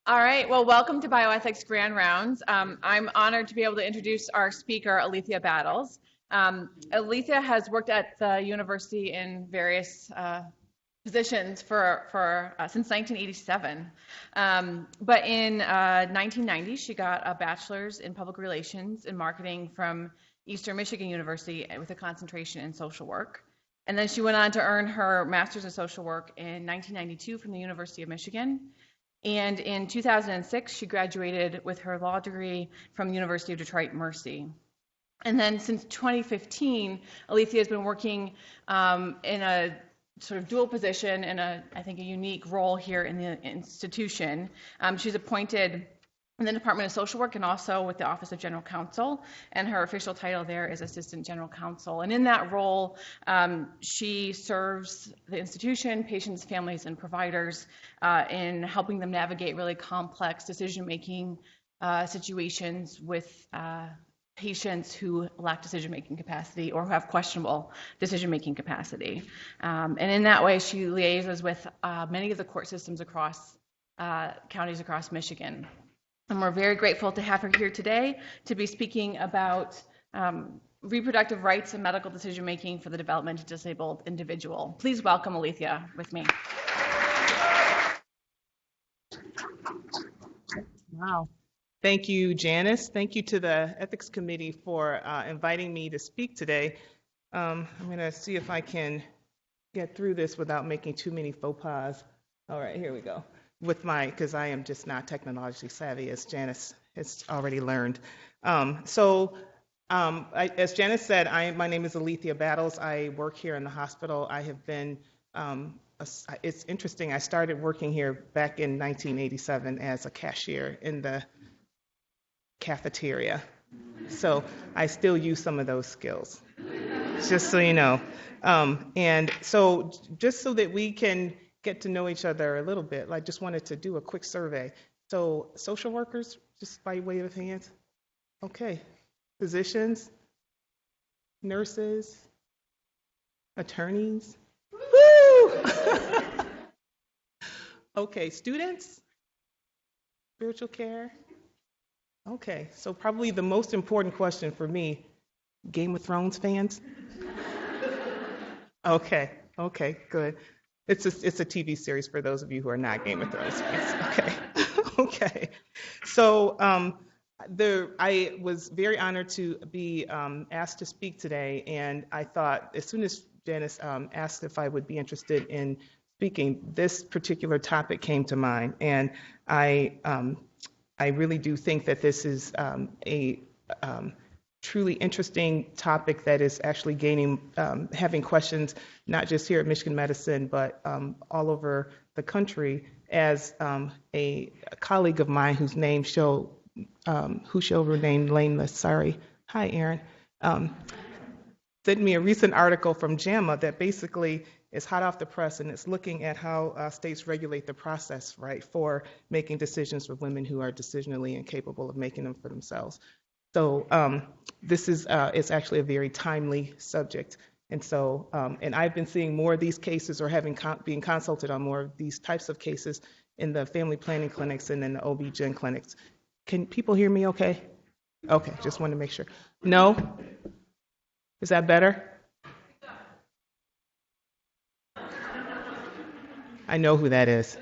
All right, well, welcome to Bioethics Grand Rounds. I'm honored to be able to introduce our speaker, Alethia Battles. Alethia has worked at the university in various positions since 1987. But in 1990, she got a bachelor's in public relations and marketing from Eastern Michigan University with a concentration in social work. And then she went on to earn her master's in social work in 1992 from the University of Michigan. And in 2006, she graduated with her law degree from the University of Detroit Mercy. And then since 2015, Alethia has been working in a sort of dual position and I think a unique role here in the institution. She's appointed in the Department of Social Work and also with the Office of General Counsel, and her official title there is Assistant General Counsel. And in that role, she serves the institution, patients, families, and providers in helping them navigate really complex decision-making situations with patients who lack decision-making capacity or who have questionable decision-making capacity. And in that way, she liaises with many of the court systems across counties across Michigan. And we're very grateful to have her here today to be speaking about reproductive rights and medical decision-making for the developmentally disabled individual. Please welcome Alethia with me. Wow. Thank you, Janice. Thank you to the Ethics Committee for inviting me to speak today. I'm going to see if I can get through this without making too many faux pas. All right, here we go. Because I am just not technologically savvy, as Janice has already learned. As Janice said, my name is Alethia Battles. I work here in the hospital. I have been, it's interesting, I started working here back in 1987 as a cashier in the cafeteria. So I still use some of those skills, just so you know. And so just so that we can get to know each other a little bit, I just wanted to do a quick survey. So social workers, just by way of hands. Okay. Physicians, nurses, attorneys. Woo! Okay, students, spiritual care. Okay, so probably the most important question for me, Game of Thrones fans? Okay, good. It's a TV series for those of you who are not Game of Thrones fans. Okay. So I was very honored to be asked to speak today, and I thought as soon as Janice asked if I would be interested in speaking, this particular topic came to mind, and I really do think that this is a truly interesting topic that is actually having questions, not just here at Michigan Medicine, but all over the country, as a colleague of mine who shall remain nameless, sorry, hi Aaron, sent me a recent article from JAMA that basically is hot off the press, and it's looking at how states regulate the process, right, for making decisions for women who are decisionally incapable of making them for themselves. So this is it's actually a very timely subject. And so, and I've been seeing more of these cases or being consulted on more of these types of cases in the family planning clinics and in the OB-GYN clinics. Can people hear me okay? Okay, just wanted to make sure. No? Is that better? I know who that is.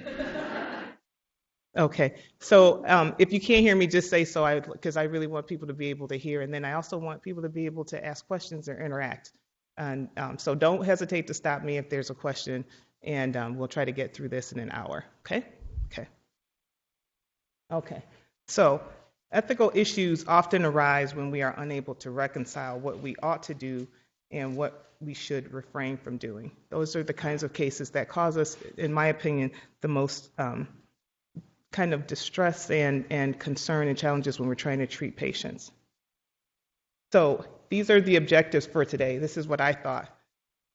Okay, so if you can't hear me, just say so, because I really want people to be able to hear, and then I also want people to be able to ask questions or interact. And so don't hesitate to stop me if there's a question, and we'll try to get through this in an hour, okay? Okay, so ethical issues often arise when we are unable to reconcile what we ought to do and what we should refrain from doing. Those are the kinds of cases that cause us, in my opinion, the most kind of distress and concern and challenges when we're trying to treat patients. So these are the objectives for today. This is what I thought.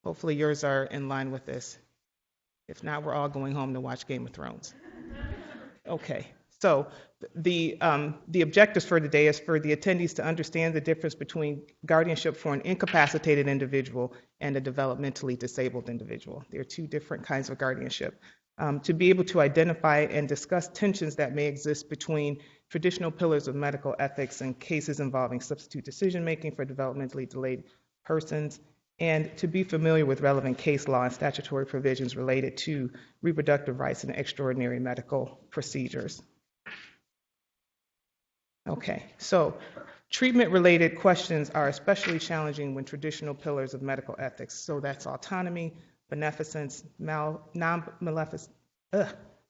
Hopefully yours are in line with this. If not, we're all going home to watch Game of Thrones. Okay, so the objectives for today is for the attendees to understand the difference between guardianship for an incapacitated individual and a developmentally disabled individual. There are two different kinds of guardianship. to be able to identify and discuss tensions that may exist between traditional pillars of medical ethics and cases involving substitute decision-making for developmentally delayed persons, and to be familiar with relevant case law and statutory provisions related to reproductive rights and extraordinary medical procedures. Okay, so treatment-related questions are especially challenging when traditional pillars of medical ethics, so that's autonomy, beneficence, non-maleficence,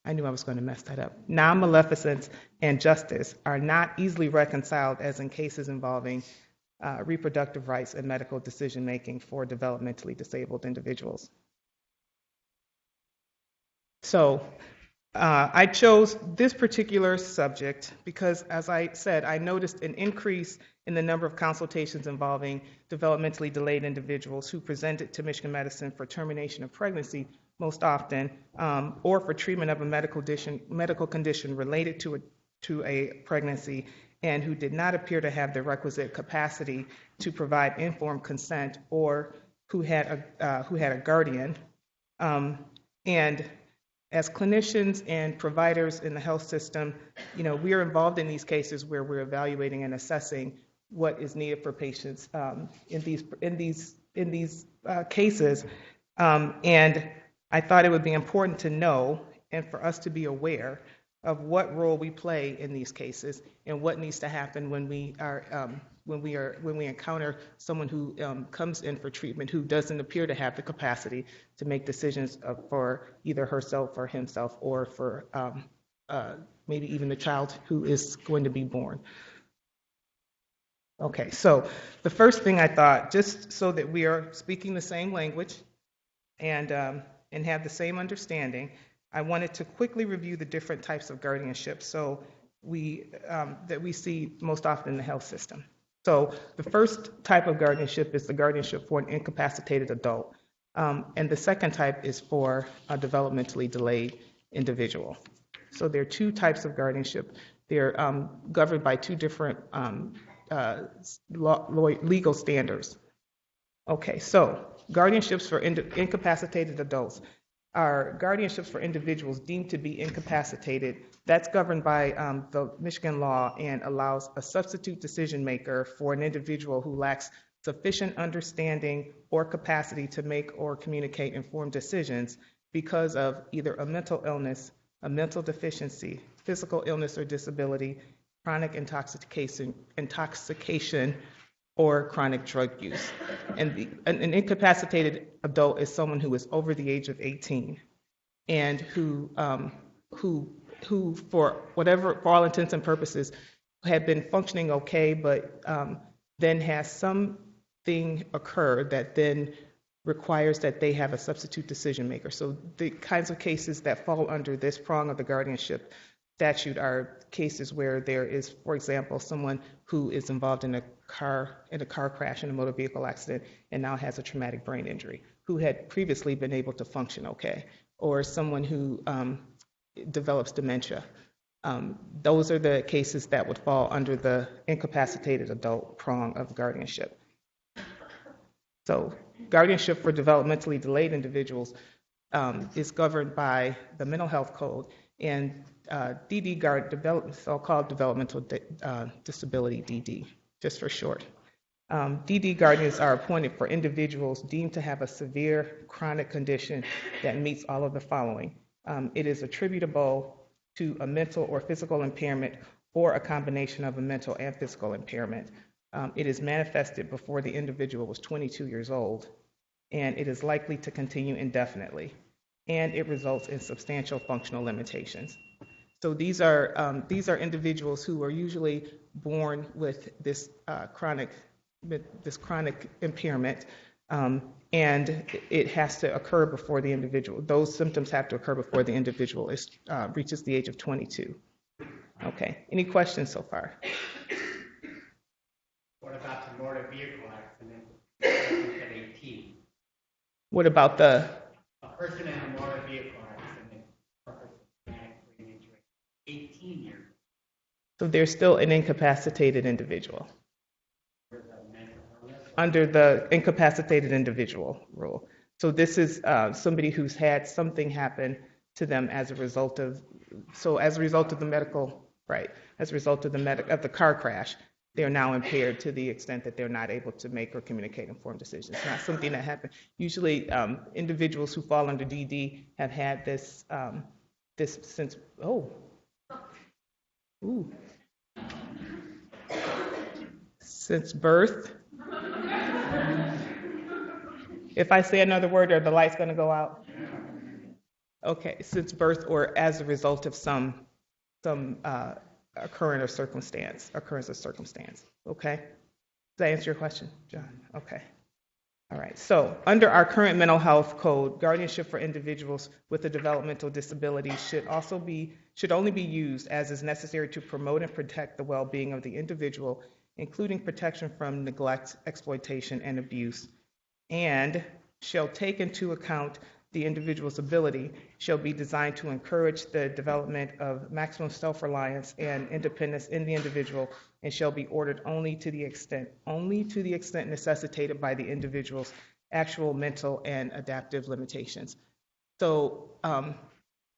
I knew I was going to mess that up, non-maleficence, and justice are not easily reconciled as in cases involving reproductive rights and medical decision-making for developmentally disabled individuals. So I chose this particular subject because, as I said, I noticed an increase in the number of consultations involving developmentally delayed individuals who presented to Michigan Medicine for termination of pregnancy most often, or for treatment of a medical condition related to a pregnancy, and who did not appear to have the requisite capacity to provide informed consent, or who had a guardian. And as clinicians and providers in the health system, we are involved in these cases where we're evaluating and assessing what is needed for patients in these cases. And I thought it would be important to know and for us to be aware of what role we play in these cases and what needs to happen when we encounter someone who comes in for treatment who doesn't appear to have the capacity to make decisions for either herself or himself, or for maybe even the child who is going to be born. Okay, so the first thing I thought, just so that we are speaking the same language and have the same understanding, I wanted to quickly review the different types of guardianship that we see most often in the health system. So the first type of guardianship is the guardianship for an incapacitated adult, and the second type is for a developmentally delayed individual. So there are two types of guardianship. They're governed by two different legal standards. Okay, so guardianships for incapacitated adults are guardianships for individuals deemed to be incapacitated. That's governed by the Michigan law and allows a substitute decision maker for an individual who lacks sufficient understanding or capacity to make or communicate informed decisions because of either a mental illness, a mental deficiency, physical illness or disability, chronic intoxication, or chronic drug use. And an incapacitated adult is someone who is over the age of 18 and who for all intents and purposes had been functioning okay, but then has something occur that then requires that they have a substitute decision maker. So the kinds of cases that fall under this prong of the guardianship statute are cases where there is, for example, someone who is involved in a car crash, in a motor vehicle accident, and now has a traumatic brain injury, who had previously been able to function okay, or someone who develops dementia. Those are the cases that would fall under the incapacitated adult prong of guardianship. So guardianship for developmentally delayed individuals is governed by the Mental Health Code and so-called developmental disability, DD, just for short. DD guardians are appointed for individuals deemed to have a severe chronic condition that meets all of the following. It is attributable to a mental or physical impairment or a combination of a mental and physical impairment. It is manifested before the individual was 22 years old, and it is likely to continue indefinitely, and it results in substantial functional limitations. So these are individuals who are usually born with this chronic impairment, and it has to occur before the individual. Those symptoms have to occur before the individual reaches the age of 22. Okay. Any questions so far? What about the motor vehicle accident at 18? What about a person in a motor vehicle accident suffers traumatic brain injury, 18 years? So they're still an incapacitated individual under the incapacitated individual rule. So this is somebody who's had something happen to them as a result of, the medical, right, as a result of the car crash, they're now impaired to the extent that they're not able to make or communicate informed decisions. It's not something that happened. Usually, individuals who fall under DD have had this since, since birth. If I say another word, are the lights going to go out? Okay, since birth or as a result of some occurrence of circumstance. Okay? Does that answer your question, John? Okay. All right. So under our current mental health code, guardianship for individuals with a developmental disability should only be used as is necessary to promote and protect the well-being of the individual, including protection from neglect, exploitation, and abuse, and shall take into account the individual's ability, shall be designed to encourage the development of maximum self-reliance and independence in the individual, and shall be ordered only to the extent necessitated by the individual's actual mental and adaptive limitations. So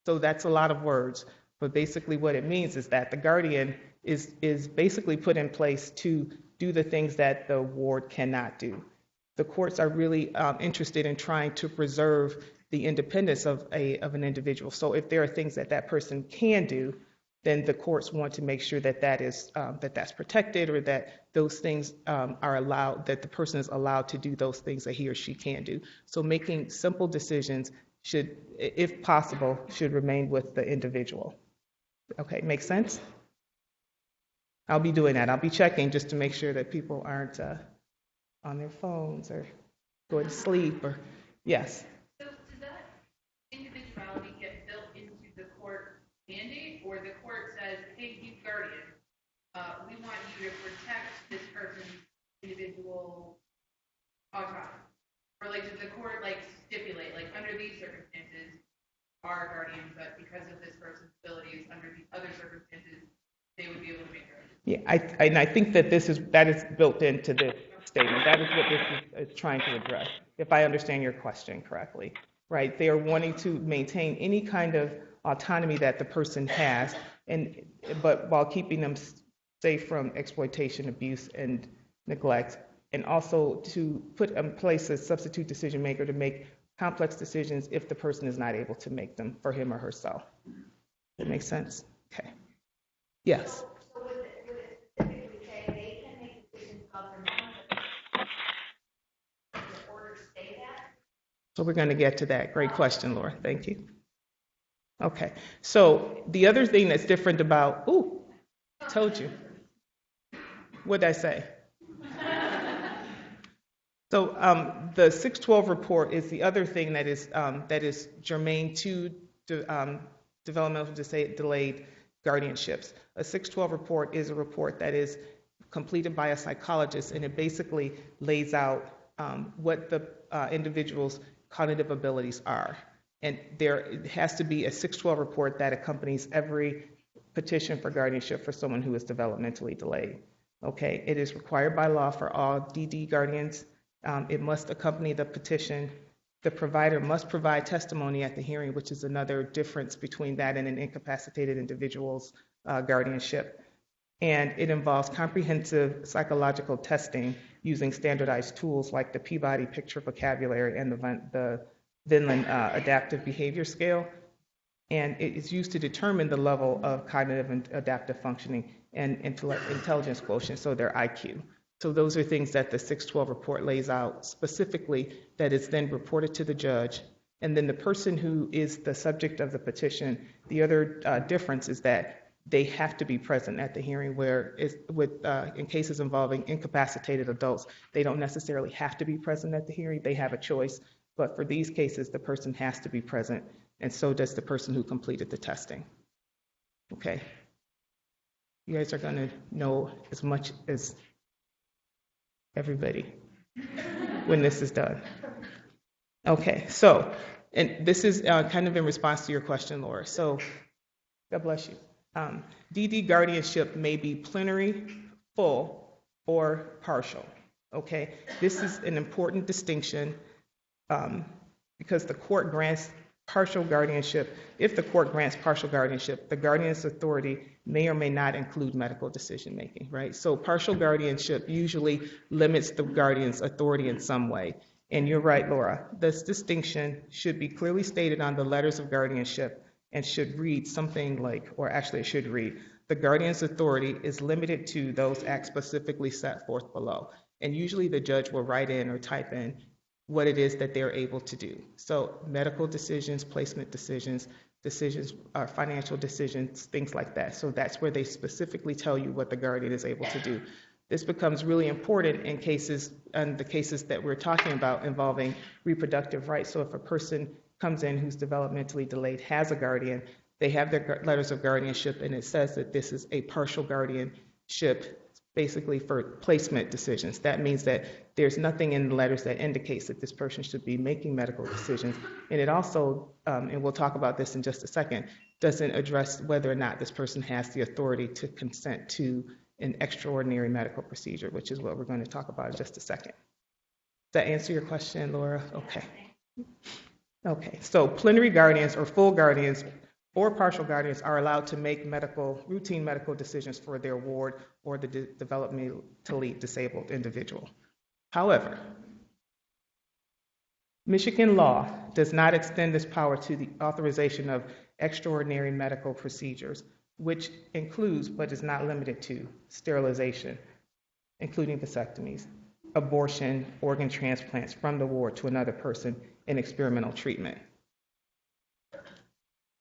that's a lot of words, but basically what it means is that the guardian is basically put in place to do the things that the ward cannot do. The courts are really interested in trying to preserve the independence of an individual. So if there are things that person can do, then the courts want to make sure that's protected, or that those things are allowed, that the person is allowed to do those things that he or she can do. So making simple decisions should, if possible, should remain with the individual. Okay, makes sense? I'll be doing that. I'll be checking just to make sure that people aren't on their phones or going to sleep, or yes. So does that individuality get built into the court mandate, or the court says, hey, you guardian, we want you to protect this person's individual autonomy? Or does the court stipulate, under these circumstances, are guardians, but because of this person's abilities, under these other circumstances, they would be able to make their own? Yeah, I think that that is built into this statement. That is what this is trying to address, if I understand your question correctly, right? They are wanting to maintain any kind of autonomy that the person has, but while keeping them safe from exploitation, abuse, and neglect, and also to put in place a substitute decision maker to make complex decisions if the person is not able to make them for him or herself. That makes sense? Okay. Yes. So would it specifically say they can make decisions about their own, but does the order say that? So we're going to get to that. Great question, Laura. Thank you. Okay. So the other thing that's different about, told you. What'd I say? So the 612 report is the other thing that is germane to developmental delayed guardianships. A 612 report is a report that is completed by a psychologist, and it basically lays out what the individual's cognitive abilities are. And there has to be a 612 report that accompanies every petition for guardianship for someone who is developmentally delayed. Okay, it is required by law for all DD guardians. It must accompany the petition. The provider must provide testimony at the hearing, which is another difference between that and an incapacitated individual's guardianship. And it involves comprehensive psychological testing using standardized tools like the Peabody Picture Vocabulary and the Vinland Adaptive Behavior Scale. And it is used to determine the level of cognitive and adaptive functioning and intelligence quotient, so their IQ. So those are things that the 612 report lays out specifically, that is then reported to the judge. And then the person who is the subject of the petition, the other difference is that they have to be present at the hearing, where in cases involving incapacitated adults, they don't necessarily have to be present at the hearing. They have a choice. But for these cases, the person has to be present, and so does the person who completed the testing. Okay. You guys are going to know as much as everybody when this is done. Okay, so, and this is kind of in response to your question, Laura. So, God bless you. DD guardianship may be plenary, full, or partial. Okay, this is an important distinction because the court grants partial guardianship, if the court grants partial guardianship, the guardian's authority may or may not include medical decision making, right? So partial guardianship usually limits the guardian's authority in some way. And you're right, Laura, this distinction should be clearly stated on the letters of guardianship and should read something like, or actually it should read, the guardian's authority is limited to those acts specifically set forth below. And usually the judge will write in or type in what it is that they're able to do. So medical decisions, placement decisions, financial decisions, things like that. So that's where they specifically tell you what the guardian is able to do. This becomes really important in cases, and the cases that we're talking about involving reproductive rights. So if a person comes in who's developmentally delayed, has a guardian, they have their letters of guardianship, and it says that this is a partial guardianship basically for placement decisions. That means that there's nothing in the letters that indicates that this person should be making medical decisions. And it also, and we'll talk about this in just a second, doesn't address whether or not this person has the authority to consent to an extraordinary medical procedure, which is what we're going to talk about in just a second. Does that answer your question, Laura? Okay. Okay, so plenary guardians or full guardians or partial guardians are allowed to make routine medical decisions for their ward or the developmentally disabled individual. However, Michigan law does not extend this power to the authorization of extraordinary medical procedures, which includes but is not limited to sterilization, including vasectomies, abortion, organ transplants from the ward to another person, and experimental treatment.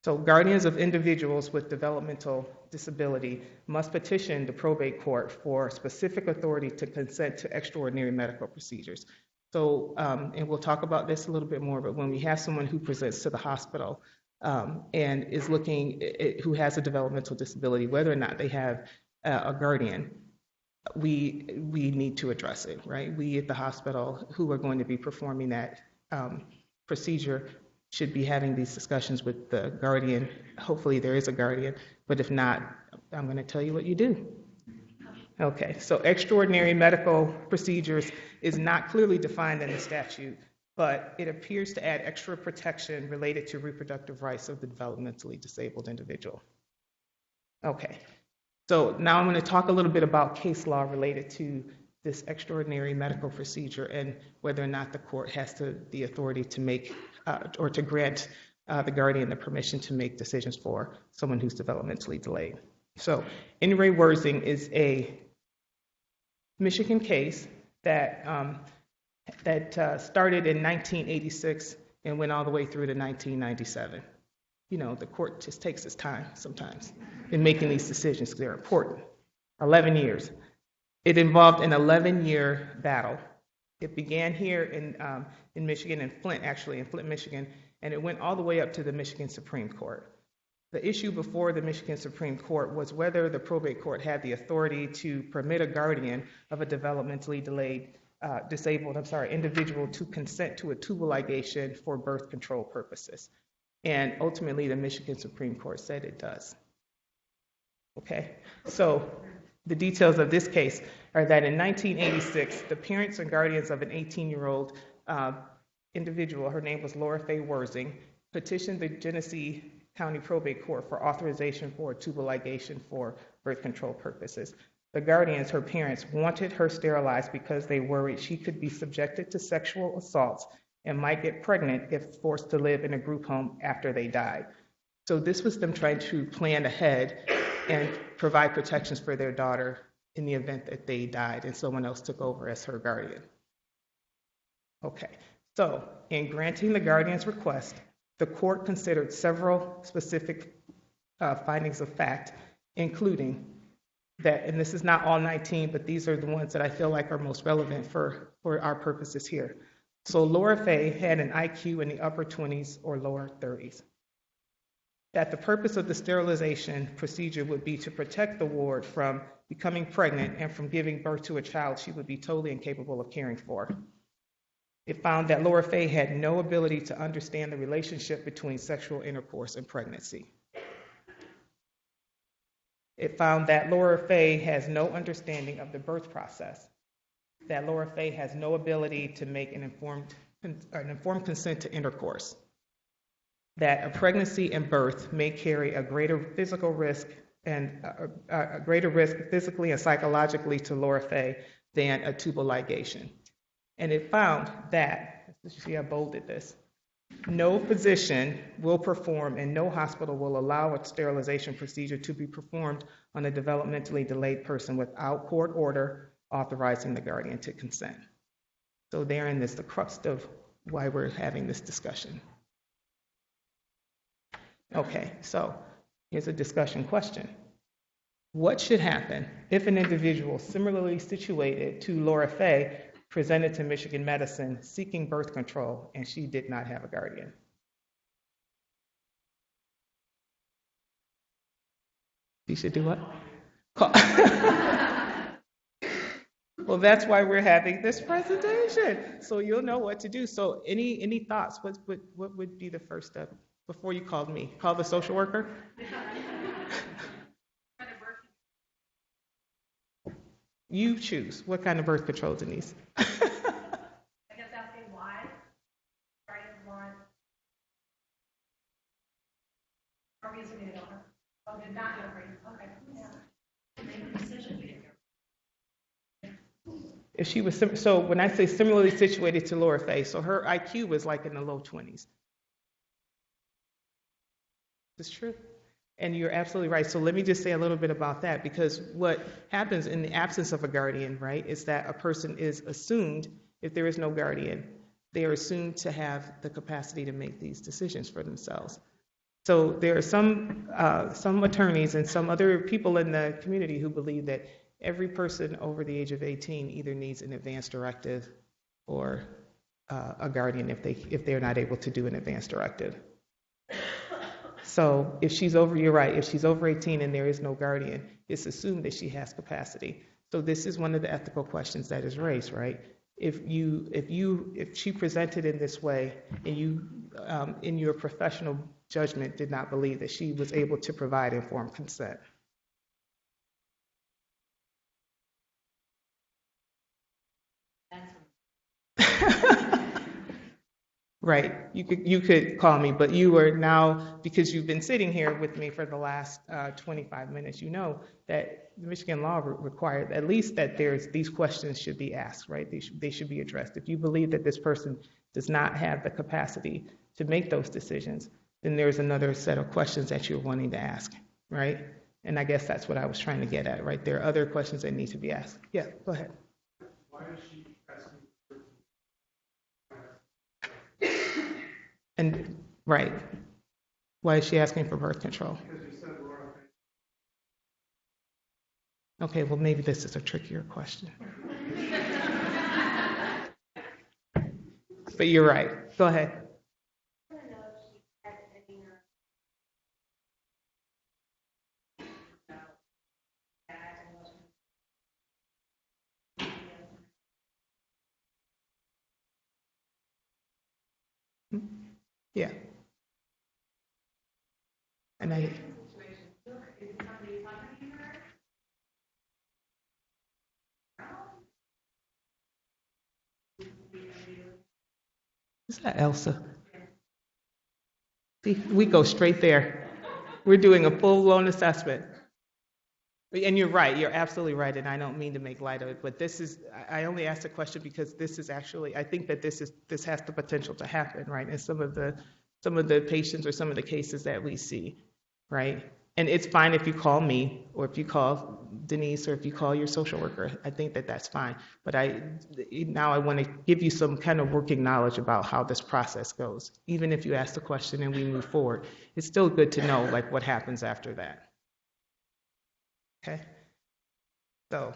So guardians of individuals with developmental disability must petition the probate court for specific authority to consent to extraordinary medical procedures. So, and we'll talk about this a little bit more, but when we have someone who presents to the hospital and is who has a developmental disability, whether or not they have a guardian, we need to address it, right? We at the hospital who are going to be performing that procedure should be having these discussions with the guardian. Hopefully there is a guardian, but if not, I'm going to tell you what you do. Okay, so extraordinary medical procedures is not clearly defined in the statute, but it appears to add extra protection related to reproductive rights of the developmentally disabled individual. Okay, so now I'm going to talk a little bit about case law related to this extraordinary medical procedure and whether or not the court has the authority to make or to grant the guardian the permission to make decisions for someone who's developmentally delayed. So, In re Worthing is a Michigan case that started in 1986 and went all the way through to 1997. You know, the court just takes its time sometimes in making these decisions because they're important. 11 years. It involved an 11-year battle. It began here in Michigan, in Flint, Michigan, and it went all the way up to the Michigan Supreme Court. The issue before the Michigan Supreme Court was whether the probate court had the authority to permit a guardian of a developmentally disabled individual to consent to a tubal ligation for birth control purposes. And ultimately, the Michigan Supreme Court said it does. Okay, so the details of this case are that in 1986, the parents and guardians of an 18-year-old individual, her name was Laura Faye Worthing, petitioned the Genesee County Probate Court for authorization for a tubal ligation for birth control purposes. The guardians, her parents, wanted her sterilized because they worried she could be subjected to sexual assaults and might get pregnant if forced to live in a group home after they died. So this was them trying to plan ahead and provide protections for their daughter in the event that they died and someone else took over as her guardian. Okay, so in granting the guardian's request, the court considered several specific findings of fact, including that, and this is not all 19, but these are the ones that I feel like are most relevant for our purposes here. So Laura Faye had an IQ in the upper 20s or lower 30s. That the purpose of the sterilization procedure would be to protect the ward from becoming pregnant and from giving birth to a child she would be totally incapable of caring for. It found that Laura Faye had no ability to understand the relationship between sexual intercourse and pregnancy. It found that Laura Faye has no understanding of the birth process, that Laura Faye has no ability to make an informed consent to intercourse, that a pregnancy and birth may carry a greater physical risk and a greater risk physically and psychologically to Laura Faye than a tubal ligation. And it found that, you see I bolded this, no physician will perform and no hospital will allow a sterilization procedure to be performed on a developmentally delayed person without court order authorizing the guardian to consent. So therein is the crux of why we're having this discussion. Okay, so here's a discussion question. What should happen if an individual similarly situated to Laura Faye presented to Michigan Medicine seeking birth control and she did not have a guardian? She should do what? Well, that's why we're having this presentation, so you'll know what to do. So any thoughts? What would be the first step before you called me? Call the social worker? You choose. What kind of birth control, Denise? I guess asking why. Guardians want. Are we assuming they don't have? Oh, did not have a guardian. Okay. Yeah. Make a decision. If she was, so when I say similarly situated to Laura Faye, so her IQ was like in the low 20s. It's true. And you're absolutely right. So let me just say a little bit about that, because what happens in the absence of a guardian, right, is that a person is assumed, if there is no guardian, they are assumed to have the capacity to make these decisions for themselves. So there are some attorneys and some other people in the community who believe that every person over the age of 18 either needs an advance directive or a guardian if they're not able to do an advance directive. So if she's over, you're right, if she's over 18 and there is no guardian, it's assumed that she has capacity. So this is one of the ethical questions that is raised, right? If she presented in this way and you, in your professional judgment, did not believe that she was able to provide informed consent. Right, you could call me, but you are now, because you've been sitting here with me for the last 25 minutes, you know that the Michigan law requires at least that these questions should be asked, right? They should be addressed. If you believe that this person does not have the capacity to make those decisions, then there's another set of questions that you're wanting to ask, right? And I guess that's what I was trying to get at, right? There are other questions that need to be asked. Yeah, go ahead. Why is she asking? And right, why is she asking for birth control? Because you said Laura. Okay, well maybe this is a trickier question. But you're right. Go ahead. Yeah. And I. Is that Elsa? See, we go straight there. We're doing a full-blown assessment. And you're right, you're absolutely right, and I don't mean to make light of it, but I only asked the question because this is actually, I think that this has the potential to happen, right, in some of the patients or some of the cases that we see, right? And it's fine if you call me, or if you call Denise, or if you call your social worker. I think that that's fine. But now I want to give you some kind of working knowledge about how this process goes. Even if you ask the question and we move forward, it's still good to know like what happens after that. Okay, so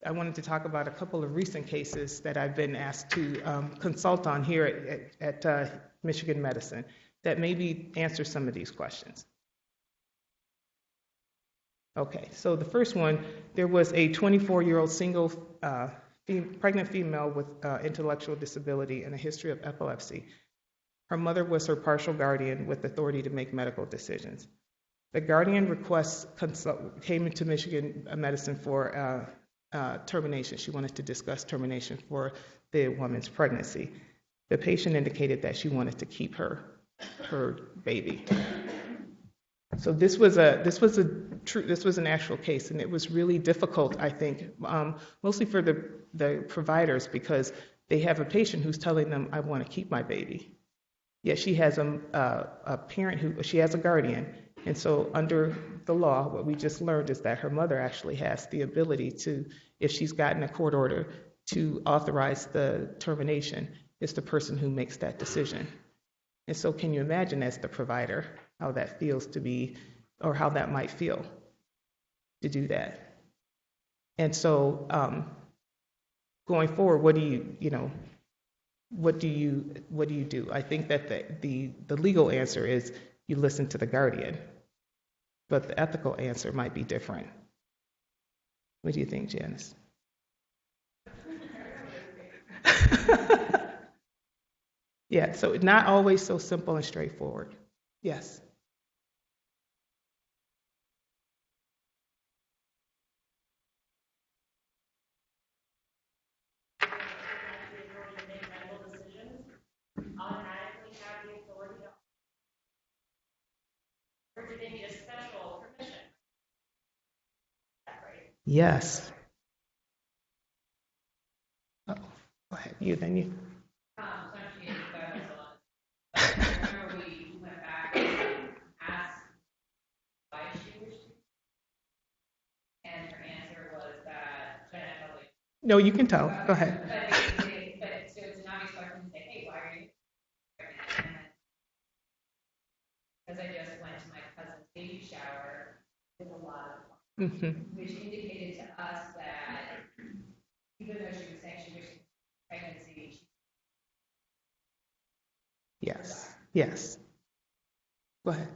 I wanted to talk about a couple of recent cases that I've been asked to consult on here at Michigan Medicine that maybe answer some of these questions. Okay, so the first one, there was a 24-year-old single pregnant female with intellectual disability and a history of epilepsy. Her mother was her partial guardian with authority to make medical decisions. The guardian request came into Michigan Medicine for termination. She wanted to discuss termination for the woman's pregnancy. The patient indicated that she wanted to keep her her baby. So this was an actual case, and it was really difficult, I think, mostly for the providers, because they have a patient who's telling them, "I want to keep my baby." Yet she has a parent she has a guardian, and so under the law, what we just learned is that her mother actually has the ability to, if she's gotten a court order to authorize the termination, it's the person who makes that decision. And so can you imagine, as the provider, how that feels to be, or how that might feel to do that? And so going forward, what do you do? I think that the legal answer is you listen to the guardian, but the ethical answer might be different. What do you think, Janice? Yeah, so not always so simple and straightforward. Yes. Automatically have the authority to, or do they need a special permission? Right? Yes. Oh, go ahead. Then you. So actually, that was a lot. I remember we went back and asked why she wished to, and her answer was that, should I tell you? No, you can tell. Go ahead. But so it's an obvious question to say, hey, why are you pregnant? Because I just went to my cousin's baby shower with a lot of, which indicated to us that even though she was saying she wished pregnancy, she Yes. Yes. Go ahead.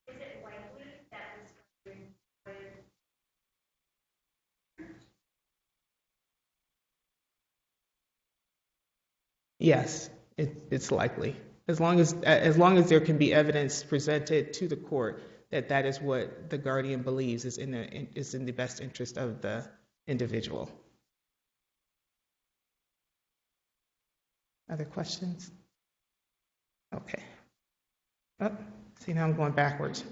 Is it likely that this would Yes, it's likely. As long as there can be evidence presented to the court that is what the guardian believes is in the best interest of the individual. Other questions? Okay. Oh, see, now I'm going backwards.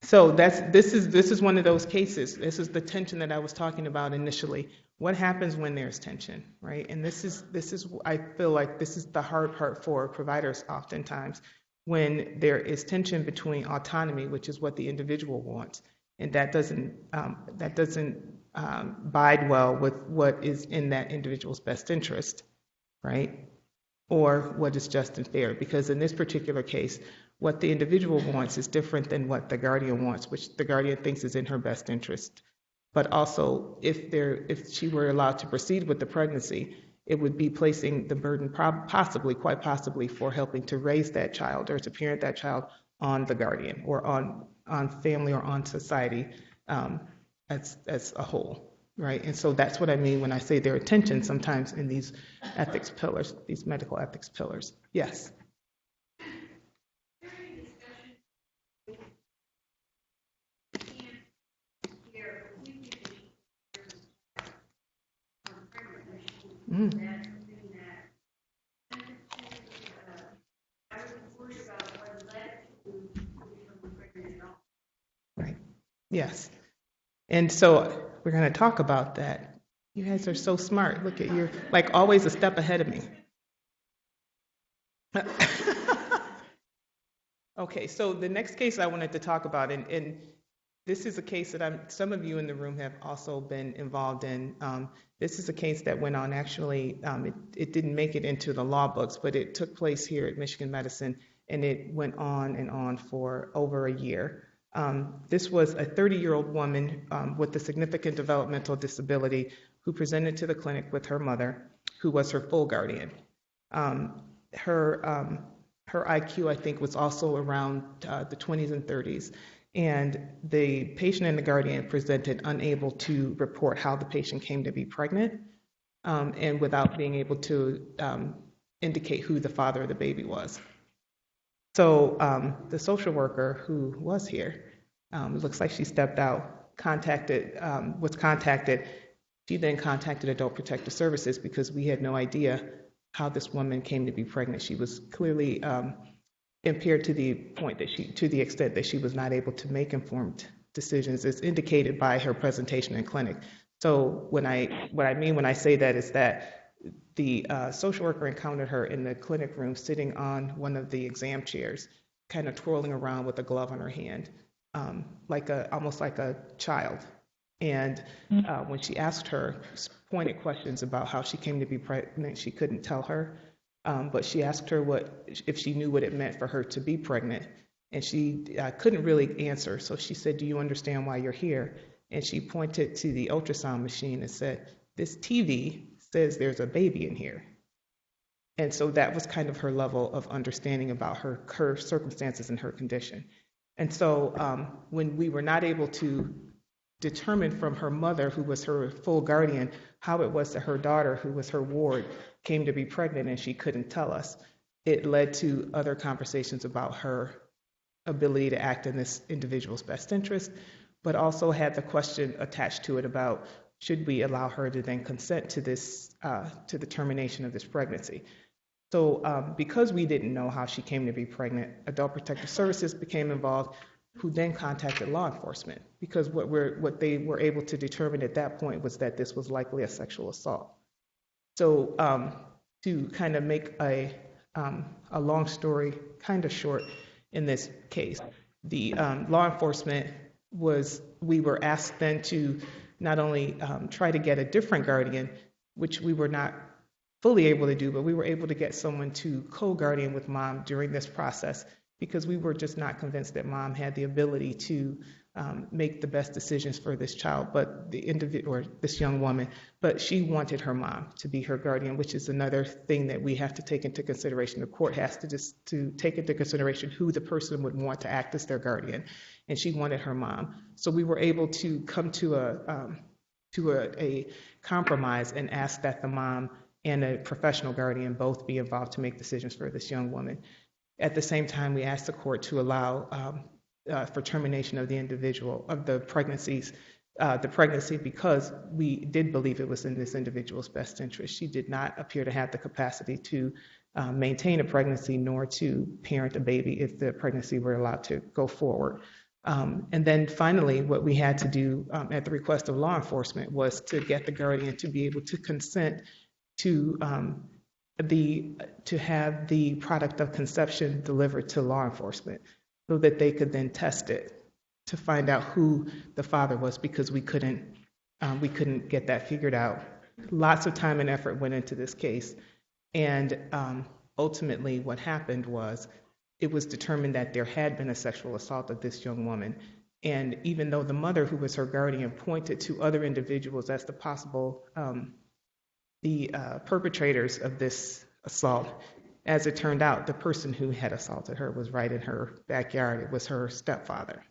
So this is one of those cases. This is the tension that I was talking about initially. What happens when there's tension, right? And this is I feel like this is the hard part for providers oftentimes, when there is tension between autonomy, which is what the individual wants, and that doesn't bide well with what is in that individual's best interest, right? Or what is just and fair. Because in this particular case, what the individual wants is different than what the guardian wants, which the guardian thinks is in her best interest. But also, if she were allowed to proceed with the pregnancy, it would be placing the burden quite possibly for helping to raise that child or to parent that child on the guardian or on family or on society as a whole. Right, and so that's what I mean when I say there are tensions sometimes in these ethics pillars, these medical ethics pillars. Yes. Right. Yes. And so we're going to talk about that. You guys are so smart. Look at you're like always a step ahead of me. Okay, so the next case I wanted to talk about, and this is a case that some of you in the room have also been involved in. This is a case that went on, actually, it didn't make it into the law books, but it took place here at Michigan Medicine, and it went on and on for over a year. This was a 30-year-old woman with a significant developmental disability who presented to the clinic with her mother, who was her full guardian. Her IQ, I think, was also around the 20s and 30s. And the patient and the guardian presented unable to report how the patient came to be pregnant, and without being able to indicate who the father of the baby was. So the social worker who was here, it looks like she stepped out, was contacted. She then contacted Adult Protective Services because we had no idea how this woman came to be pregnant. She was clearly impaired to the point that to the extent that she was not able to make informed decisions, as indicated by her presentation in clinic. So what I mean when I say that is that the social worker encountered her in the clinic room sitting on one of the exam chairs, kind of twirling around with a glove on her hand, almost like a child. And when she asked her pointed questions about how she came to be pregnant, she couldn't tell her. But she asked her if she knew what it meant for her to be pregnant. And she couldn't really answer. So she said, "Do you understand why you're here?" And she pointed to the ultrasound machine and said, "This TV says there's a baby in here." And so that was kind of her level of understanding about her circumstances and her condition. And so when we were not able to determine from her mother, who was her full guardian, how it was that her daughter, who was her ward, came to be pregnant and she couldn't tell us, it led to other conversations about her ability to act in this individual's best interest, but also had the question attached to it about should we allow her to then consent to this, to the termination of this pregnancy. So because we didn't know how she came to be pregnant, Adult Protective Services became involved, who then contacted law enforcement, because what they were able to determine at that point was that this was likely a sexual assault. So to kind of make a long story kind of short in this case, the law enforcement we were asked then to not only try to get a different guardian, which we were not fully able to do, but we were able to get someone to co-guardian with mom during this process, because we were just not convinced that mom had the ability to make the best decisions for this child, but the individual, or this young woman, but she wanted her mom to be her guardian, which is another thing that we have to take into consideration. The court has to take into consideration who the person would want to act as their guardian, and she wanted her mom. So we were able to come to a compromise and ask that the mom and a professional guardian both be involved to make decisions for this young woman. At the same time, we asked the court to allow for termination of the pregnancy, because we did believe it was in this individual's best interest. She did not appear to have the capacity to maintain a pregnancy nor to parent a baby if the pregnancy were allowed to go forward. And then finally, what we had to do at the request of law enforcement was to get the guardian to be able to consent to have the product of conception delivered to law enforcement so that they could then test it to find out who the father was, because we couldn't get that figured out. Lots of time and effort went into this case, and ultimately what happened was it was determined that there had been a sexual assault of this young woman. And even though the mother, who was her guardian, pointed to other individuals as the possible perpetrators of this assault, as it turned out, the person who had assaulted her was right in her backyard. It was her stepfather.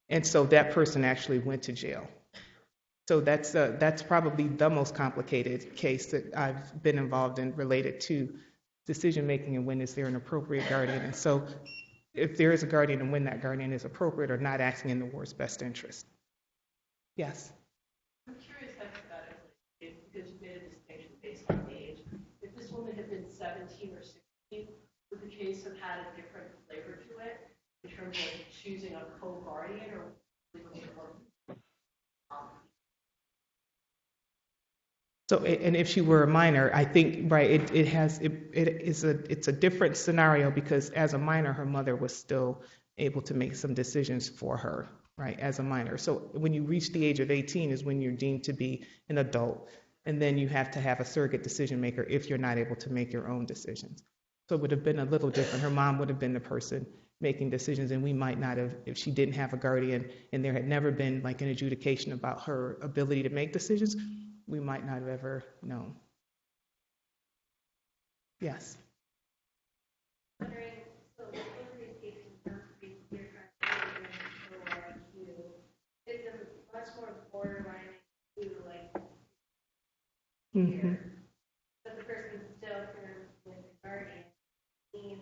And so that person actually went to jail. So that's probably the most complicated case that I've been involved in related to decision making and when is there an appropriate guardian. And so if there is a guardian and when that guardian is appropriate or not acting in the ward's best interest. Yes? I'm curious as to that, because you made a distinction based on age. If this woman had been 17 or 16, would the case have had a different flavor to it in terms of choosing a co-guardian, or So, and if she were a minor, I think, right, it's a different scenario, because as a minor, her mother was still able to make some decisions for her, right, as a minor. So when you reach the age of 18 is when you're deemed to be an adult, and then you have to have a surrogate decision maker if you're not able to make your own decisions. So it would have been a little different. Her mom would have been the person making decisions, and we might not have, if she didn't have a guardian and there had never been like an adjudication about her ability to make decisions, we might not have ever known. Yes. Wondering, so most of these cases are you're trying to it's a much more borderline to like here. But the person still turns with the guardian means.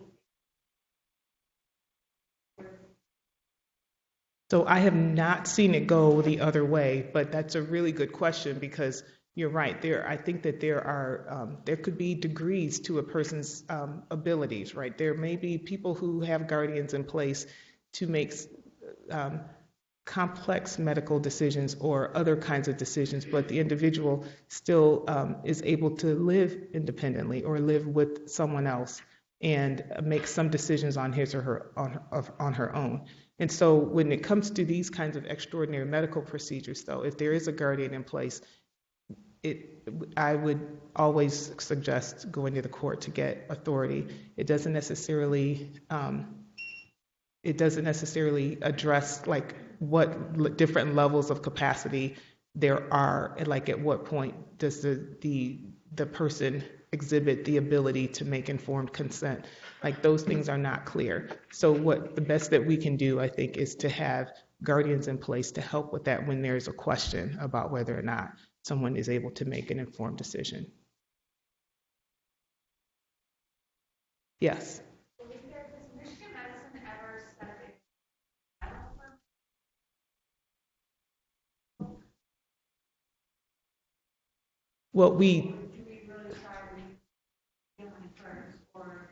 So I have not seen it go the other way, but that's a really good question, because you're right. I think that there could be degrees to a person's abilities, right? There may be people who have guardians in place to make complex medical decisions or other kinds of decisions, but the individual still is able to live independently or live with someone else and make some decisions on his or her on her own. And so when it comes to these kinds of extraordinary medical procedures, though, if there is a guardian in place, I would always suggest going to the court to get authority. It doesn't necessarily address like what different levels of capacity there are, and like at what point does the person exhibit the ability to make informed consent. Like those things are not clear. So what the best that we can do, I think, is to have guardians in place to help with that when there's a question about whether or not someone is able to make an informed decision. Yes. Does Michigan Medicine ever set a Well, do we really try to family first, or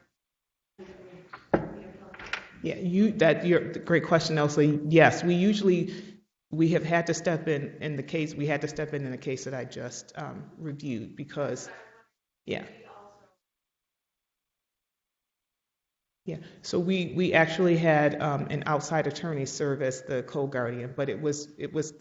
yeah, you're great question, Elsie. Yes, we have had to step in the case. We had to step in the case that I just reviewed because, yeah. Yeah, so we actually had an outside attorney serve as the co-guardian, but it was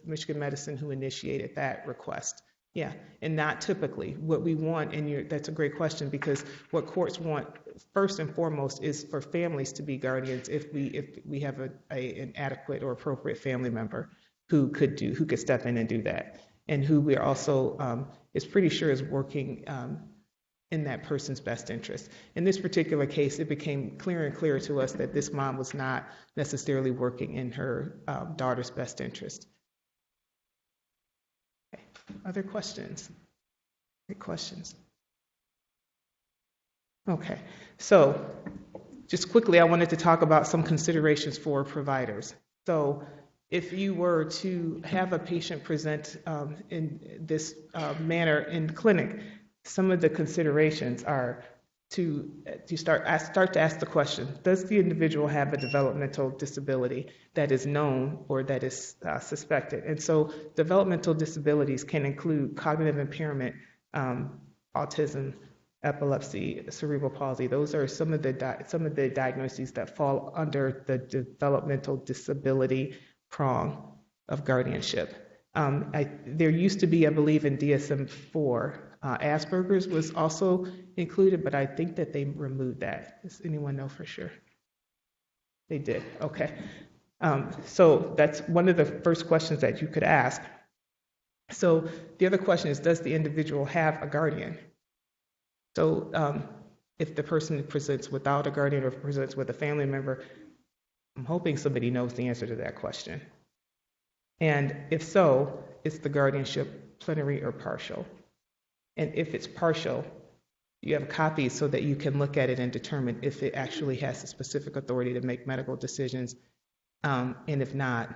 Michigan Medicine who initiated that request. Yeah, and not typically. What we want, and that's a great question, because what courts want first and foremost is for families to be guardians if we have an adequate or appropriate family member who could step in and do that, and who we are also is pretty sure is working in that person's best interest. In this particular case, it became clearer and clearer to us that this mom was not necessarily working in her daughter's best interest. Okay. Other questions? Great questions. Okay, so just quickly, I wanted to talk about some considerations for providers. So if you were to have a patient present in this manner in clinic, some of the considerations are to start to ask the question, does the individual have a developmental disability that is known or that is suspected? And so developmental disabilities can include cognitive impairment, autism, epilepsy, cerebral palsy. Those are some of the diagnoses that fall under the developmental disability prong of guardianship. There used to be, I believe, in DSM-4, Asperger's was also included, but I think that they removed that. Does anyone know for sure? They did, okay. So that's one of the first questions that you could ask. So the other question is, does the individual have a guardian? So if the person presents without a guardian or presents with a family member, I'm hoping somebody knows the answer to that question. And if so, is the guardianship plenary or partial? And if it's partial, you have copies so that you can look at it and determine if it actually has the specific authority to make medical decisions. And if not,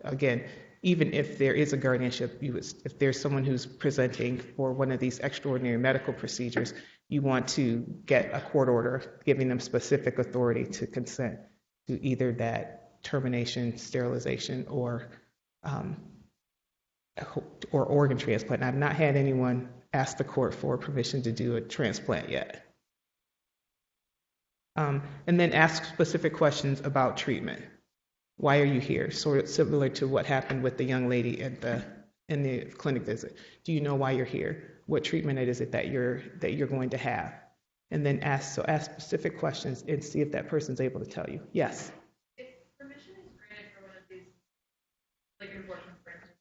again, even if there is a guardianship, if there's someone who's presenting for one of these extraordinary medical procedures, you want to get a court order giving them specific authority to consent to either that termination, sterilization, or organ transplant. And I've not had anyone ask the court for permission to do a transplant yet. And then ask specific questions about treatment. Why are you here? Sort of similar to what happened with the young lady in the clinic visit. Do you know why you're here? What treatment is it that you're going to have? And then ask specific questions and see if that person's able to tell you. Yes. If permission is granted for one of these, like an abortion, for instance,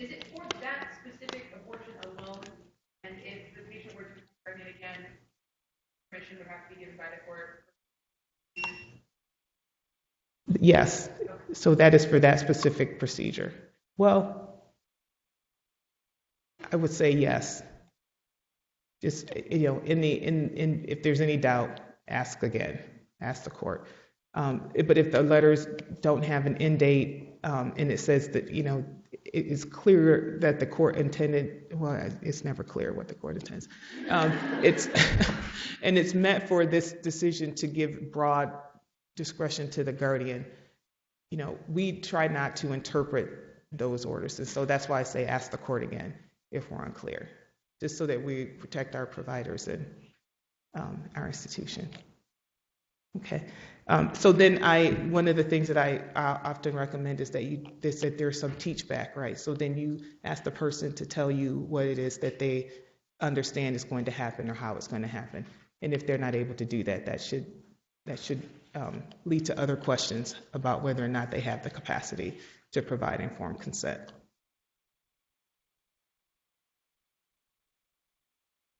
is it for that specific abortion alone? And if the patient were to be pregnant again, permission would have to be given by the court? Yes. So that is for that specific procedure. Well, I would say yes. Just, if there's any doubt, ask again. Ask the court. But if the letters don't have an end date and it says that, it is clear that the court intended, well, it's never clear what the court intends. It's and it's meant for this decision to give broad discretion to the guardian. We try not to interpret those orders, and so that's why I say ask the court again if we're unclear, just so that we protect our providers and our institution. Okay. So then one of the things that I often recommend is that there's some teach back, right? So then you ask the person to tell you what it is that they understand is going to happen or how it's going to happen. And if they're not able to do that, that should lead to other questions about whether or not they have the capacity to provide informed consent.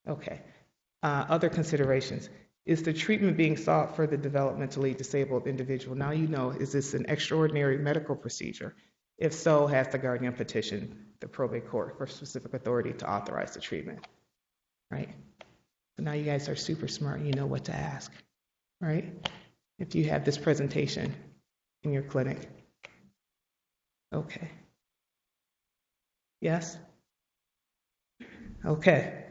Okay. Other considerations. Is the treatment being sought for the developmentally disabled individual? Now is this an extraordinary medical procedure? If so, has the guardian petitioned the probate court for specific authority to authorize the treatment? Right? So now you guys are super smart and you know what to ask, right? If you have this presentation in your clinic. Okay. Yes? Okay.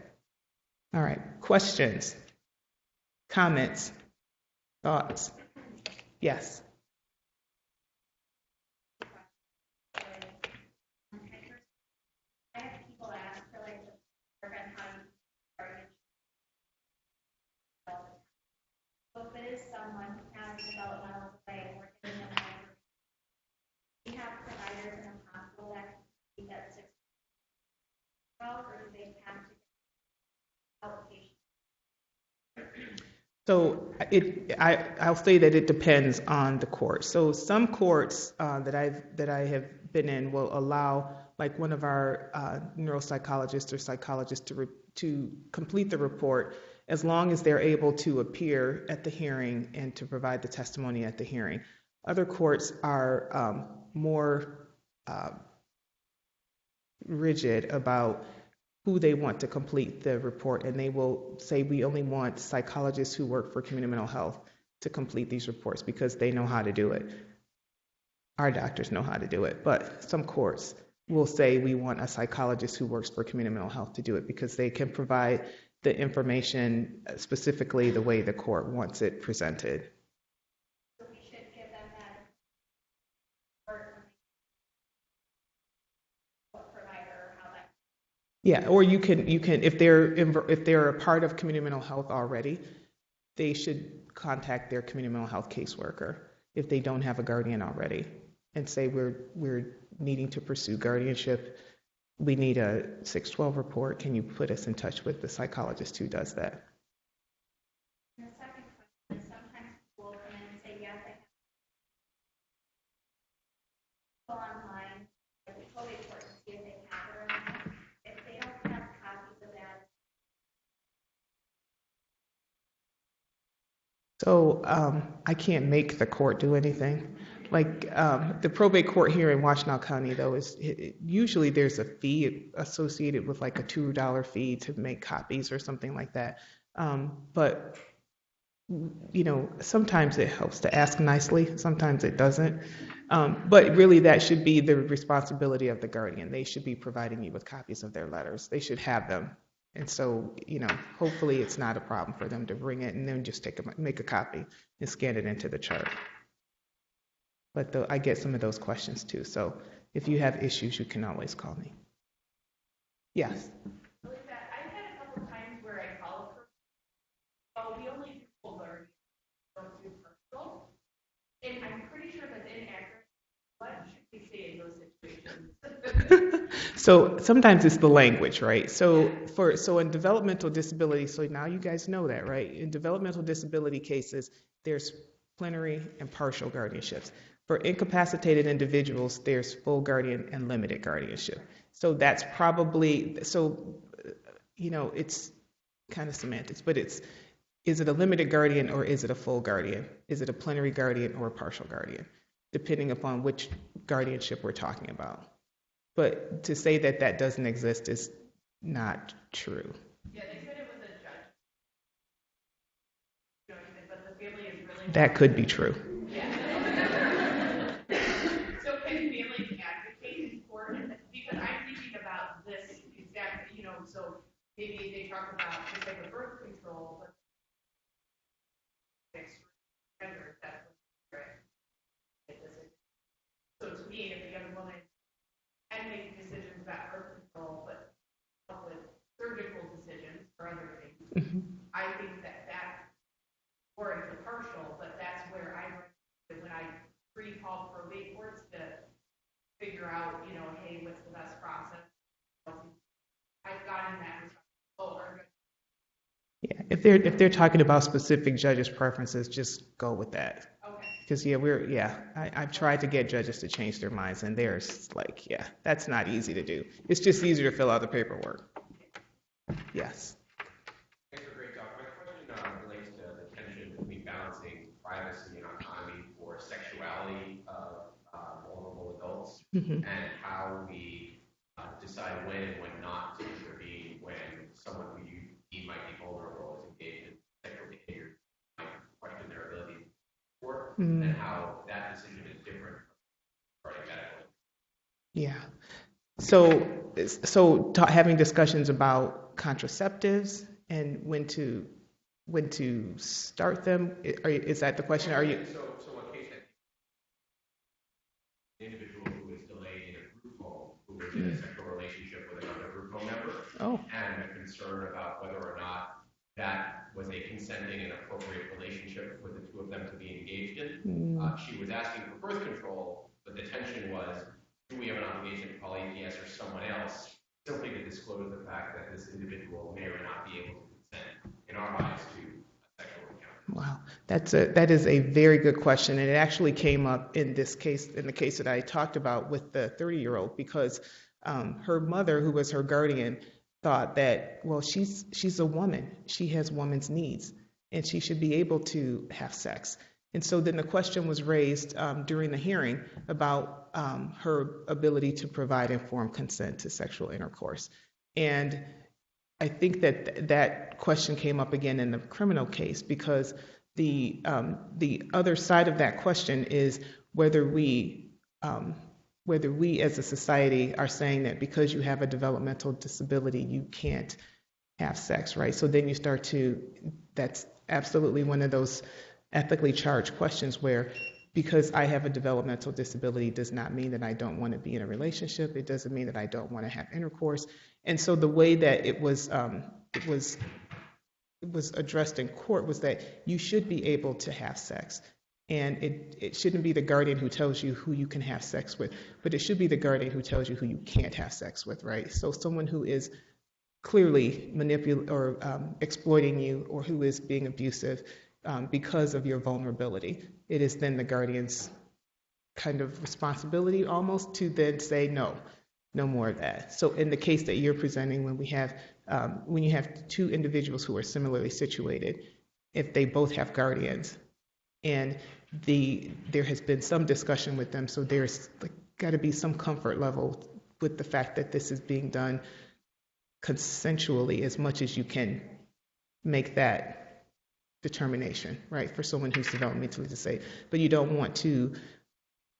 All right. Questions? Comments? Thoughts? Yes. I have people ask for like the work on how you guardianship. So if it is someone who has developmental delay, we're giving them over. We have providers in a hospital that can keep that 6 months, or do they have to get outpatient? So I'll say that it depends on the court. So some courts that I have been in will allow, like one of our neuropsychologists or psychologists to complete the report as long as they're able to appear at the hearing and to provide the testimony at the hearing. Other courts are more rigid about who they want to complete the report, and they will say we only want psychologists who work for community mental health to complete these reports because they know how to do it. Our doctors know how to do it, but some courts will say we want a psychologist who works for community mental health to do it because they can provide the information specifically the way the court wants it presented. So we should give them that or what provider or how that. Yeah, or you can if they're a part of community mental health already, they should contact their community mental health caseworker if they don't have a guardian already and say we're needing to pursue guardianship. We need a 612 report. Can you put us in touch with the psychologist who does that? And the second question is sometimes people will come in and say, yes, I can go online, like the probate court, to see if they have it or not. If they don't have copies of that. So I can't make the court do anything. Like the probate court here in Washtenaw County, though, usually there's a fee associated with like a $2 fee to make copies or something like that. But sometimes it helps to ask nicely, sometimes it doesn't. But really, that should be the responsibility of the guardian. They should be providing you with copies of their letters. They should have them. And so, hopefully it's not a problem for them to bring it and then just make a copy and scan it into the chart. But I get some of those questions too. So if you have issues, you can always call me. Yes. Like that, I've had a couple times where I call her. We only do full learning, don't do personal. And I'm pretty sure that's inaccurate. What should we say in those situations? So sometimes it's the language, right? So in developmental disability, so now you guys know that, right? In developmental disability cases, there's plenary and partial guardianships. For incapacitated individuals, there's full guardian and limited guardianship. So that's probably, it's kind of semantics, but is it a limited guardian or is it a full guardian? Is it a plenary guardian or a partial guardian? Depending upon which guardianship we're talking about. But to say that doesn't exist is not true. Yeah, they said it was a judge. But the family is really. That could be true. Yeah. So can families advocate in court maybe they talk about just like a birth control, but gender, that's what's right. So to me, if a young woman can make decisions about birth control, but help with surgical decisions or other things, I think that or it's a partial, but that's where when I pre-call probate courts to figure out, hey, what's the best process? I've gotten that response. Yeah, if they're talking about specific judges' preferences, just go with that. Okay. Because I've tried to get judges to change their minds, and they're like, that's not easy to do. It's just easier to fill out the paperwork. Yes. Thanks for a great talk. My question relates to the tension between balancing privacy and autonomy for sexuality of vulnerable adults, and how we decide when and when not to intervene when someone who you deem might be vulnerable is engaged in sexual behavior, might question their ability to support, and how that decision is different from medical. Yeah. So having discussions about contraceptives and when to start them, is that the question? Are you? So a case that an individual who is delayed in a group home, who is in a sexual relationship with another group home member, and a concern about whether or not that was a consenting and appropriate relationship for the two of them to be engaged in. She was asking for birth control, but the tension was, do we have an obligation to call APS or someone else simply to disclose the fact that this individual may or may not be able to consent, in our eyes, to a sexual encounter? Wow, that is a very good question, and it actually came up in this case, in the case that I talked about with the 30-year-old, because her mother, who was her guardian, thought that, well, she's a woman, she has woman's needs, and she should be able to have sex. And so then the question was raised during the hearing about her ability to provide informed consent to sexual intercourse. And I think that question came up again in the criminal case, because the other side of that question is whether we as a society are saying that because you have a developmental disability, you can't have sex, right? So then you start that's absolutely one of those ethically charged questions where, because I have a developmental disability does not mean that I don't want to be in a relationship. It doesn't mean that I don't want to have intercourse. And so the way that it was addressed in court was that you should be able to have sex. And it shouldn't be the guardian who tells you who you can have sex with, but it should be the guardian who tells you who you can't have sex with, right? So someone who is clearly manipulating or exploiting you, or who is being abusive because of your vulnerability, it is then the guardian's kind of responsibility almost to then say no more of that. So in the case that you're presenting, when you have two individuals who are similarly situated, if they both have guardians, and there has been some discussion with them, so there's got to be some comfort level with the fact that this is being done consensually as much as you can make that determination, right, for someone who's developmentally disabled. But you don't want to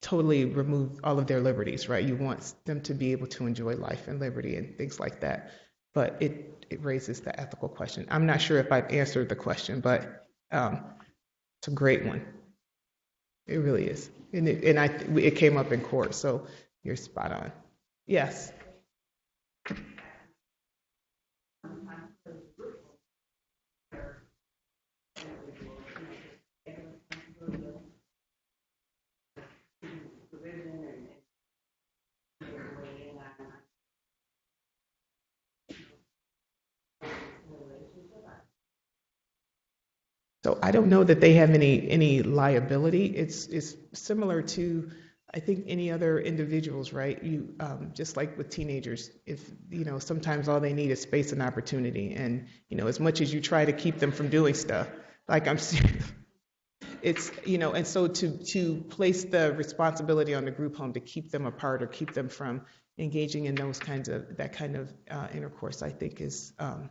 totally remove all of their liberties, right? You want them to be able to enjoy life and liberty and things like that. But it raises the ethical question. I'm not sure if I've answered the question, but it's a great one. It really is. And it came up in court, so you're spot on. Yes. So I don't know that they have any liability. It's similar to, I think, any other individuals, right? You just like with teenagers, if sometimes all they need is space and opportunity, and as much as you try to keep them from doing stuff, like I'm serious. It's and so to place the responsibility on the group home to keep them apart or keep them from engaging in that kind of intercourse, I think is a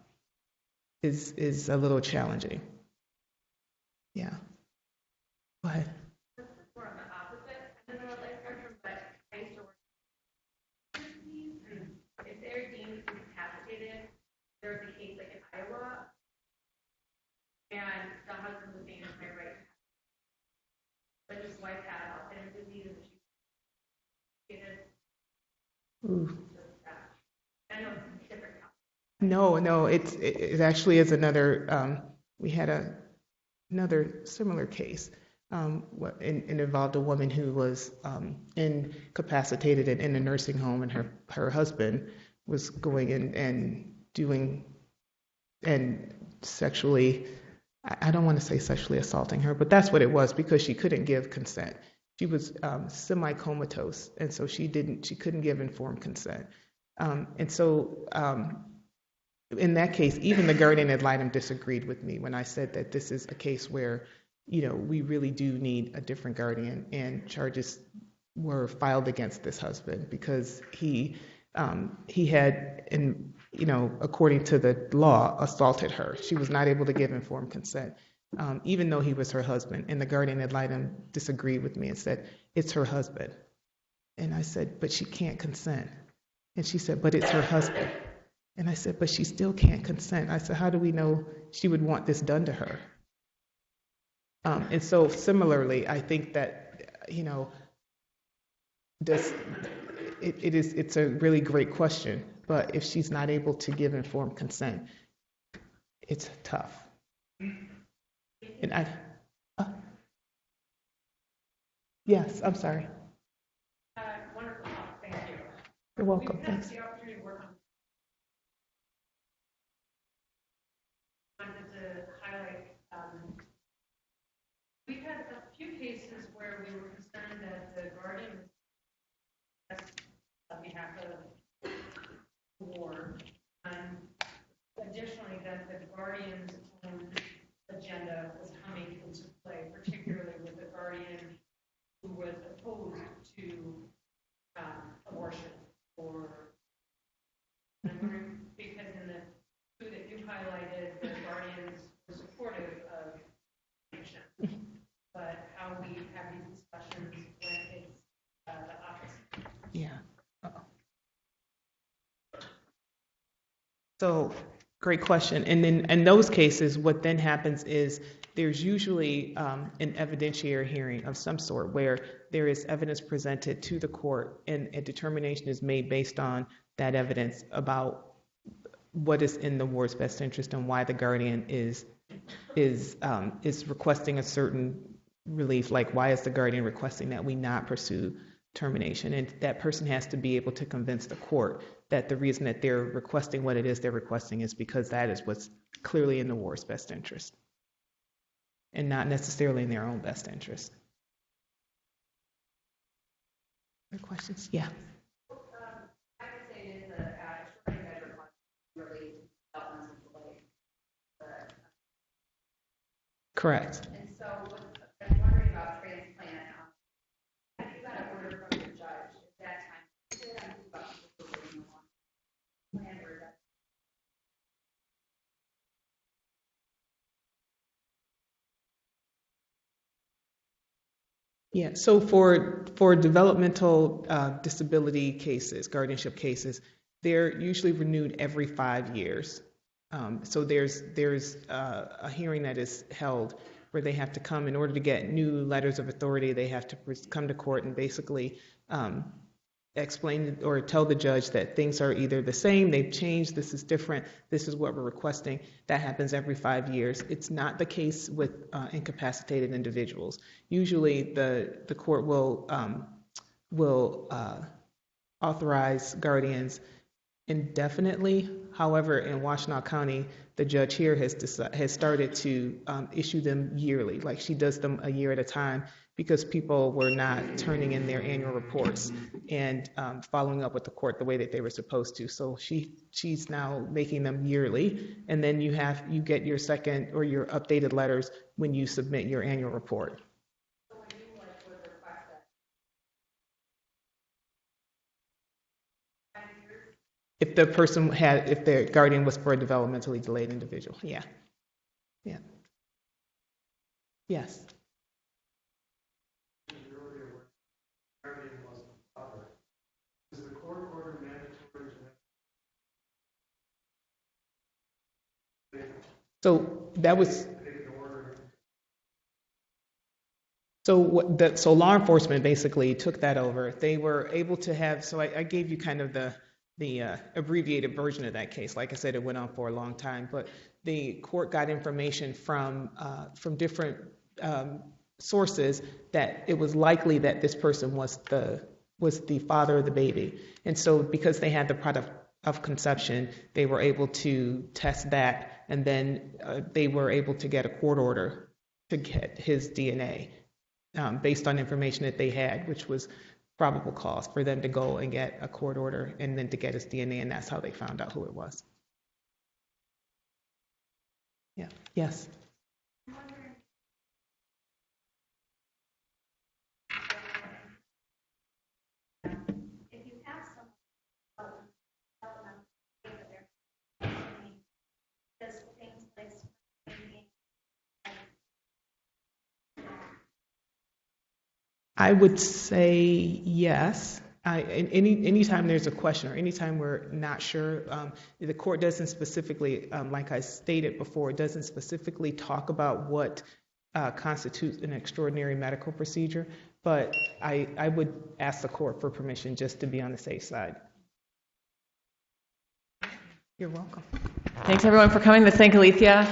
little challenging. Yeah. Go ahead. We're on the opposite end of the spectrum, but I used to work. If they're deemed incapacitated, there's a case Ooh. I know it's different. No, it actually is another, we had another similar case. It involved a woman who was incapacitated and in a nursing home, and her husband was going in and doing and sexually, I don't want to say sexually assaulting her, but that's what it was because she couldn't give consent. She was semi-comatose, and so she couldn't give informed consent. And so in that case, even the guardian ad litem disagreed with me when I said that this is a case where, we really do need a different guardian, and charges were filed against this husband because he had, according to the law, assaulted her. She was not able to give informed consent, even though he was her husband. And the guardian ad litem disagreed with me and said, it's her husband. And I said, but she can't consent. And she said, but it's her husband. And I said, but she still can't consent. I said, how do we know she would want this done to her? And so similarly, I think that, it's a really great question, but if she's not able to give informed consent, it's tough. And yes, I'm sorry. Wonderful talk. Thank you. You're welcome. We've had Thanks. the opportunity to work on. I wanted to highlight. We've had a few cases where we were concerned that the guardian was on behalf of the ward, and additionally that the guardian's own agenda was coming into play, particularly with the guardian who was opposed to abortion. I'm wondering, because in the two that you highlighted, the guardians were supportive of abortion, but how we have these discussions when it's the opposite. Yeah. So, great question. And then in those cases, what then happens is there's usually an evidentiary hearing of some sort where there is evidence presented to the court and a determination is made based on that evidence about what is in the ward's best interest and why the guardian is requesting a certain relief. Like, why is the guardian requesting that we not pursue termination? And that person has to be able to convince the court that the reason that they're requesting what it is they're requesting is because that is what's clearly in the ward's best interest and not necessarily in their own best interest. Other questions? Yeah. I would say it is an extraordinary measure of really developmental delay. Correct. And so I'm wondering about transplant. Have you got an order from your judge at that time? I'm thinking about the plan or that. Yeah, so for developmental disability cases, guardianship cases, they're usually renewed every 5 years. So there's a hearing that is held where they have to come in order to get new letters of authority. They have to come to court and basically explain or tell the judge that things are either the same, they've changed, this is different, this is what we're requesting. That happens every 5 years. It's not the case with incapacitated individuals. Usually the court will authorize guardians indefinitely. However, in Washtenaw County, the judge here has started to issue them yearly, like she does them a year at a time, because people were not turning in their annual reports and following up with the court the way that they were supposed to. So she's now making them yearly, and then you get your second or your updated letters when you submit your annual report. So when you would request that? 5 years? If the guardian was for a developmentally delayed individual, yeah. Yes. Is the court order mandatory to So that was. So law enforcement basically took that over. They were able to have, so I gave you kind of the abbreviated version of that case. Like I said, it went on for a long time, but the court got information from different sources that it was likely that this person was the father of the baby. And so because they had the product of conception, they were able to test that, and then they were able to get a court order to get his DNA based on information that they had, which was probable cause for them to go and get a court order and then to get his DNA, and that's how they found out who it was. Yeah. Yes. If you have someone does things like I would say yes. Anytime there's a question or anytime we're not sure, the court doesn't specifically, like I stated before, it doesn't specifically talk about what constitutes an extraordinary medical procedure, but I would ask the court for permission just to be on the safe side. You're welcome. Thanks everyone for coming. Let's thank Alethia.